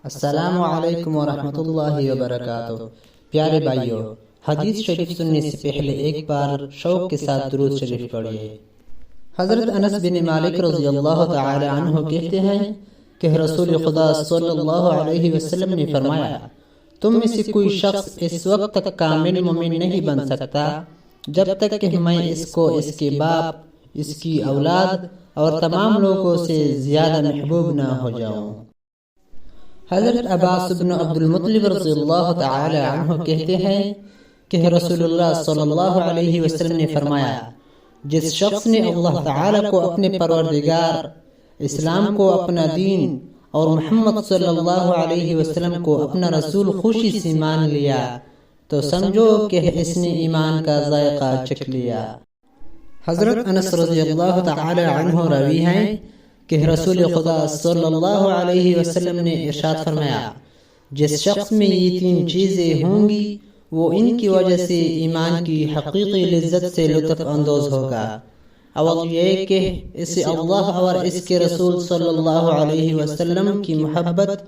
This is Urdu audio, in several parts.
السلام علیکم ورحمۃ اللہ وبرکاتہ۔ پیارے بھائیوں، حدیث شریف سننے سے پہلے ایک بار شوق کے ساتھ درود شریف پڑھیے۔ حضرت انس بن مالک رضی اللہ تعالی عنہ کہتے ہیں کہ رسول خدا صلی اللہ علیہ وسلم نے فرمایا، تم میں سے کوئی شخص اس وقت تک کامل مومن نہیں بن سکتا جب تک کہ میں اس کو اس کے باپ، اس کی اولاد اور تمام لوگوں سے زیادہ محبوب نہ ہو جاؤں۔ حضرت عباس بن عبد المطلب رضی اللہ تعالی عنہ کہتے ہیں کہ رسول اللہ صلی اللہ علیہ وسلم نے فرمایا، جس شخص نے اللہ تعالی کو اپنے پروردگار، اسلام کو اپنا دین اور محمد صلی اللہ علیہ وسلم کو اپنا رسول خوشی سے مان لیا تو سمجھو کہ اس نے ایمان کا ذائقہ چکھ لیا۔ حضرت انس رضی اللہ تعالی عنہ راوی ہیں کہ رسول خدا صلی اللہ علیہ وسلم نے ارشاد فرمایا، جس شخص میں یہ تین چیزیں ہوں گی وہ ان کی وجہ سے ایمان کی حقیقی لذت سے لطف اندوز ہوگا۔ اول یہ کہ اسے اللہ اور اس کے رسول صلی اللہ علیہ وسلم کی محبت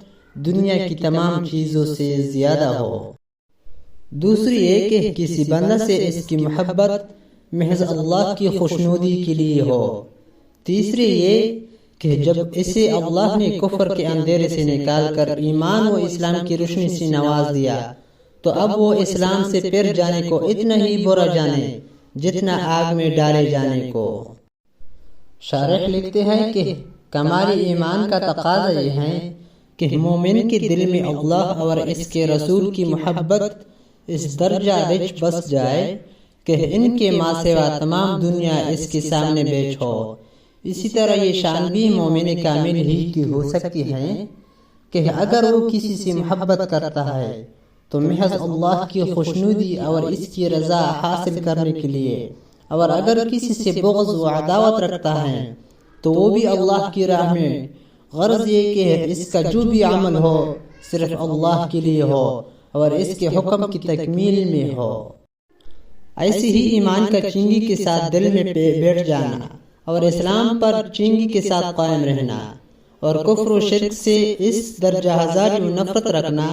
دنیا کی تمام چیزوں سے زیادہ ہو۔ دوسری یہ کہ کسی بندہ سے اس کی محبت محض اللہ کی خوشنودی کے لیے ہو۔ تیسری یہ کہ جب اسے اللہ نے کفر کے اندھیرے سے نکال کر ایمان و اسلام کی روشنی سے نواز دیا تو اب وہ اسلام سے پھر جانے کو اتنا ہی برا جانے جتنا آگ میں ڈالے جانے کو۔ شارح لکھتے ہیں کہ کمال ایمان کا تقاضا یہ ہے کہ مومن کے دل میں اللہ اور اس کے رسول کی محبت اس درجہ رچ بس جائے کہ ان کے ماں سوا تمام دنیا اس کے سامنے بیچ ہو۔ اسی طرح یہ شان بھی مومن کامل ہی کی ہو سکتی ہے کہ اگر وہ کسی سے محبت کرتا ہے تو محض اللہ کی خوشنودی اور اس کی رضا حاصل کرنے کے لیے، اور اگر کسی سے بغض و عداوت رکھتا ہے تو وہ بھی اللہ کی راہ میں، غرض یہ کہ اس کا جو بھی عمل ہو صرف اللہ کے لیے ہو اور اس کے حکم کی تکمیل میں ہو۔ ایسے ہی ایمان کا چنگی کے ساتھ دل میں بیٹھ جانا اور اسلام پر چنگی کے ساتھ قائم رہنا، اور کفر و شرک سے اس درجہ ہزار میں نفرت رکھنا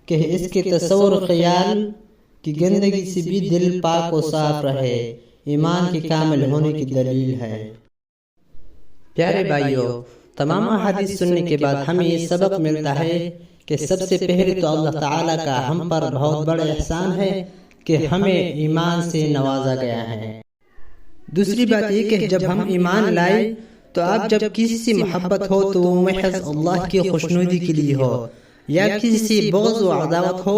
کہ اس کے تصور و خیال کی گندگی سے بھی دل پاک و صاف رہے، ایمان کے کامل ہونے کی دلیل ہے۔ پیارے بھائیوں، تمام احادیث سننے کے بعد ہمیں یہ سبق ملتا ہے کہ سب سے پہلے تو اللہ تعالیٰ کا ہم پر بہت بڑا احسان ہے کہ ہمیں ایمان سے نوازا گیا ہے۔ دوسری بات یہ کہ جب ہم ایمان لائے تو اب جب کسی سے محبت ہو تو وہ محض اللہ کی خوشنودی کے لیے ہو، یا کسی سے بغض و عداوت ہو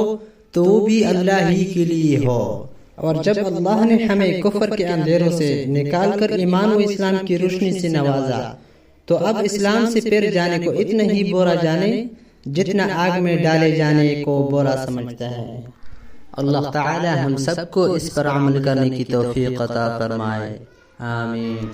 تو وہ بھی اللہ ہی کے لیے ہو۔ اور جب اللہ نے ہمیں کفر کے اندھیروں سے نکال کر ایمان و اسلام کی روشنی سے نوازا تو اب اسلام سے پھر جانے کو اتنا ہی برا جانے جتنا آگ میں ڈالے جانے کو برا سمجھتا ہے۔ اللہ تعالی ہم سب کو اس پر عمل کرنے کی توفیق عطا فرمائے، آمین۔